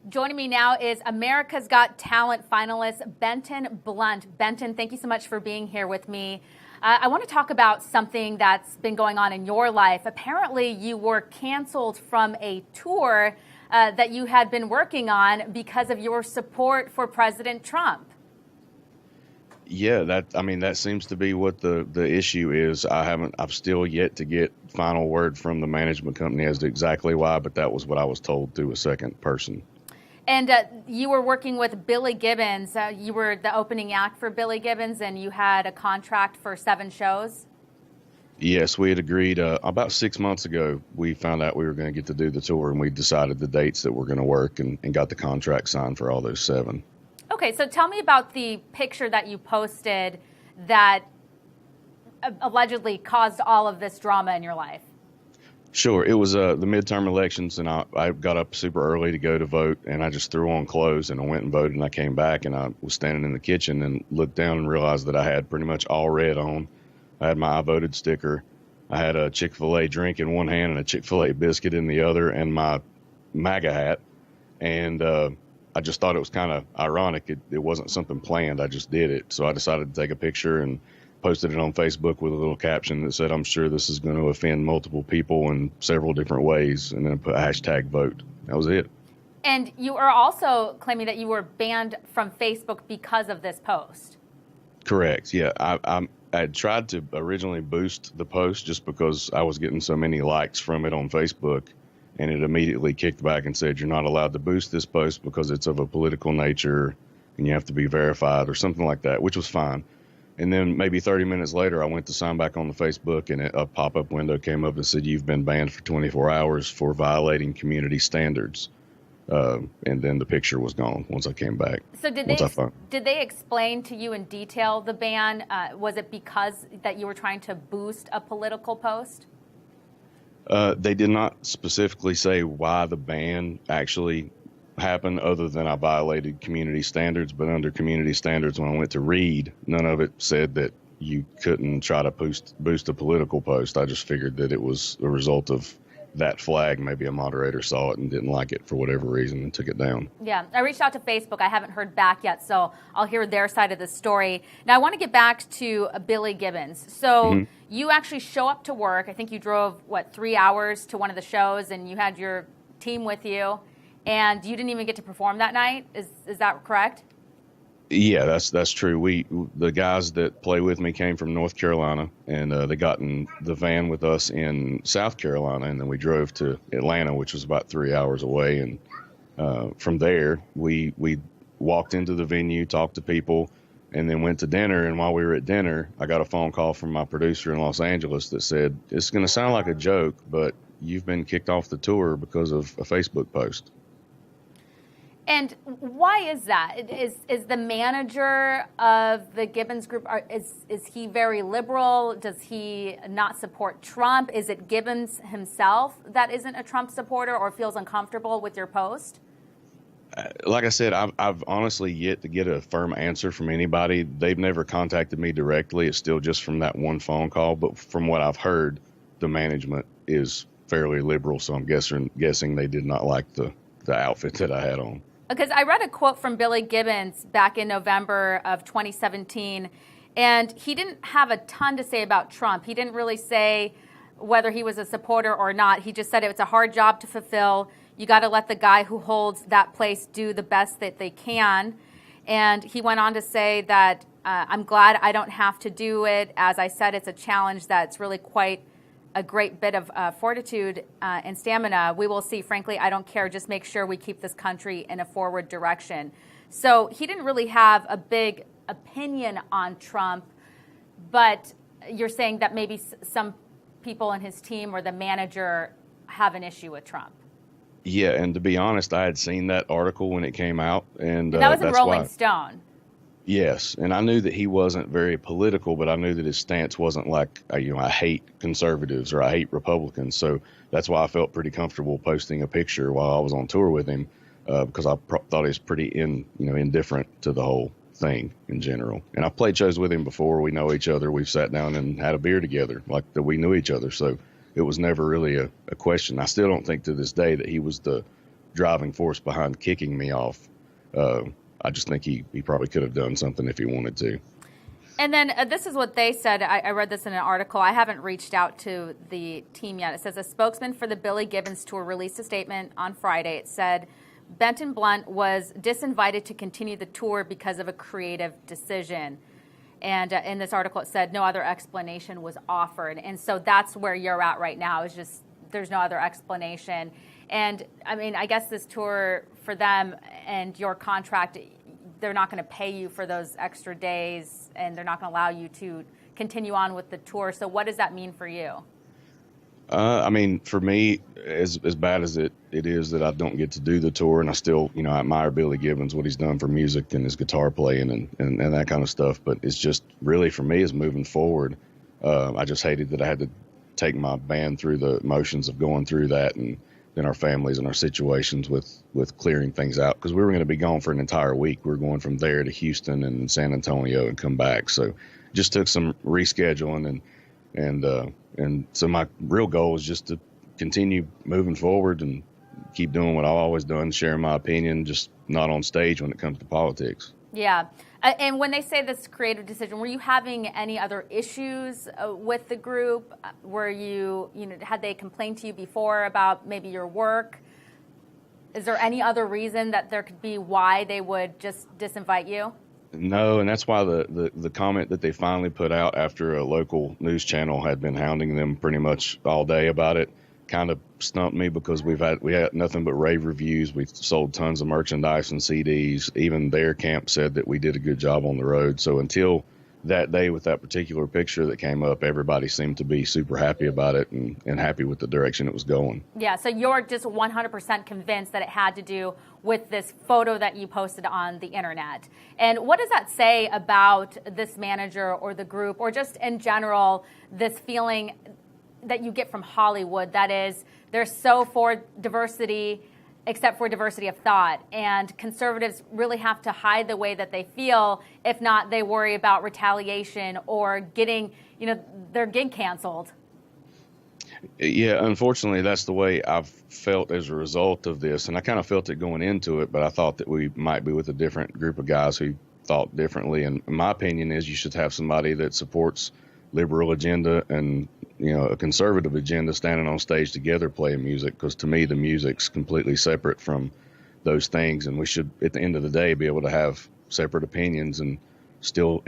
Joining me now is America's Got Talent finalist Benton Blount. Benton, thank you so much for being here with me. I want to talk about something that's been going on in your life. Apparently, you were canceled from a tour that you had been working on because of your support for President Trump. Yeah, that seems to be what the issue is. I've still yet to get final word from the management company as to exactly why, but that was what I was told through a second person. And you were working with Billy Gibbons. You were the opening act for Billy Gibbons, and you had a contract for 7 shows? Yes, we had agreed about 6 months ago. We found out we were going to get to do the tour, and we decided the dates that were going to work and got the contract signed for all those 7. Okay, so tell me about the picture that you posted that allegedly caused all of this drama in your life. Sure. It was the midterm elections, and I got up super early to go to vote, and I just threw on clothes, and I went and voted, and I came back, and I was standing in the kitchen and looked down and realized that I had pretty much all red on. I had my I voted sticker. I had a Chick-fil-A drink in one hand and a Chick-fil-A biscuit in the other, and my MAGA hat. And I just thought it was kind of ironic. It wasn't something planned. I just did it. So I decided to take a picture and posted it on Facebook with a little caption that said, "I'm sure this is going to offend multiple people in several different ways," and then put hashtag vote. That was it. And you are also claiming that you were banned from Facebook because of this post. Correct. Yeah. I had tried to originally boost the post just because I was getting so many likes from it on Facebook, and it immediately kicked back and said, "You're not allowed to boost this post because it's of a political nature and you have to be verified," or something like that, which was fine. And then maybe 30 minutes later, I went to sign back on the Facebook, and a pop-up window came up and said, "You've been banned for 24 hours for violating community standards." And then the picture was gone once I came back. So did they explain to you in detail the ban? Was it because that you were trying to boost a political post? They did not specifically say why the ban actually happened, other than I violated community standards. But under community standards, when I went to read, none of it said that you couldn't try to boost a political post. I just figured that it was a result of that flag. Maybe a moderator saw it and didn't like it for whatever reason and took it down. Yeah, I reached out to Facebook. I haven't heard back yet, so I'll hear their side of the story. Now, I want to get back to Billy Gibbons. So you actually show up to work. I think you drove, 3 hours to one of the shows, and you had your team with you, and you didn't even get to perform that night. Is that correct? Yeah, that's true. The guys that play with me came from North Carolina, and they got in the van with us in South Carolina, and then we drove to Atlanta, which was about 3 hours away. And from there, we walked into the venue, talked to people, and then went to dinner. And while we were at dinner, I got a phone call from my producer in Los Angeles that said, "It's going to sound like a joke, but you've been kicked off the tour because of a Facebook post." And why is that? Is the manager of the Gibbons group, is he very liberal? Does he not support Trump? Is it Gibbons himself that isn't a Trump supporter or feels uncomfortable with your post? Like I said, I've honestly yet to get a firm answer from anybody. They've never contacted me directly. It's still just from that one phone call. But from what I've heard, the management is fairly liberal. So I'm guessing they did not like the outfit that I had on. Because I read a quote from Billy Gibbons back in November of 2017, and he didn't have a ton to say about Trump. He didn't really say whether he was a supporter or not. He just said it's a hard job to fulfill. You got to let the guy who holds that place do the best that they can. And he went on to say that I'm glad I don't have to do it. As I said, it's a challenge that's really quite a great bit of fortitude and stamina. We will see. Frankly, I don't care. Just make sure we keep this country in a forward direction. So he didn't really have a big opinion on Trump, but you're saying that maybe some people in his team or the manager have an issue with Trump. Yeah, and to be honest, I had seen that article when it came out, and that was in Rolling Stone. Yes, and I knew that he wasn't very political, but I knew that his stance wasn't like, I hate conservatives or I hate Republicans. So that's why I felt pretty comfortable posting a picture while I was on tour with him, because I thought he was pretty indifferent to the whole thing in general. And I've played shows with him before. We know each other. We've sat down and had a beer together, like that we knew each other. So it was never really a question. I still don't think to this day that he was the driving force behind kicking me off. I just think he probably could have done something if he wanted to. And then this is what they said. I read this in an article. I haven't reached out to the team yet. It says a spokesman for the Billy Gibbons tour released a statement on Friday. It said Benton Blount was disinvited to continue the tour because of a creative decision. And in this article, it said no other explanation was offered. And so that's where you're at right now, is just there's no other explanation. And, I mean, I guess this tour for them and your contract, they're not going to pay you for those extra days, and they're not going to allow you to continue on with the tour. So what does that mean for you? I mean, for me, as bad as it is that I don't get to do the tour, and I still, I admire Billy Gibbons, what he's done for music and his guitar playing and that kind of stuff. But it's just really, for me, is moving forward. I just hated that I had to take my band through the motions of going through that, and then our families and our situations with clearing things out, because we were going to be gone for an entire week. We were going from there to Houston and San Antonio and come back. So just took some rescheduling, and so my real goal is just to continue moving forward and keep doing what I've always done, sharing my opinion, just not on stage when it comes to politics. Yeah. And when they say this creative decision, were you having any other issues with the group? Were had they complained to you before about maybe your work? Is there any other reason that there could be why they would just disinvite you? No, and that's why the comment that they finally put out after a local news channel had been hounding them pretty much all day about it kind of stumped me, because we had nothing but rave reviews. We sold tons of merchandise and CDs. Even their camp said that we did a good job on the road. So until that day with that particular picture that came up, everybody seemed to be super happy about it and happy with the direction it was going. Yeah, so you're just 100% convinced that it had to do with this photo that you posted on the internet. And what does that say about this manager or the group, or just in general, this feeling that you get from Hollywood, that is, they're so for diversity except for diversity of thought, and conservatives really have to hide the way that they feel. If not, they worry about retaliation or getting their gig canceled? Yeah, unfortunately, that's the way I've felt as a result of this, and I kind of felt it going into it, but I thought that we might be with a different group of guys who thought differently. And my opinion is you should have somebody that supports liberal agenda and a conservative agenda standing on stage together playing music, because to me the music's completely separate from those things, and we should at the end of the day be able to have separate opinions and still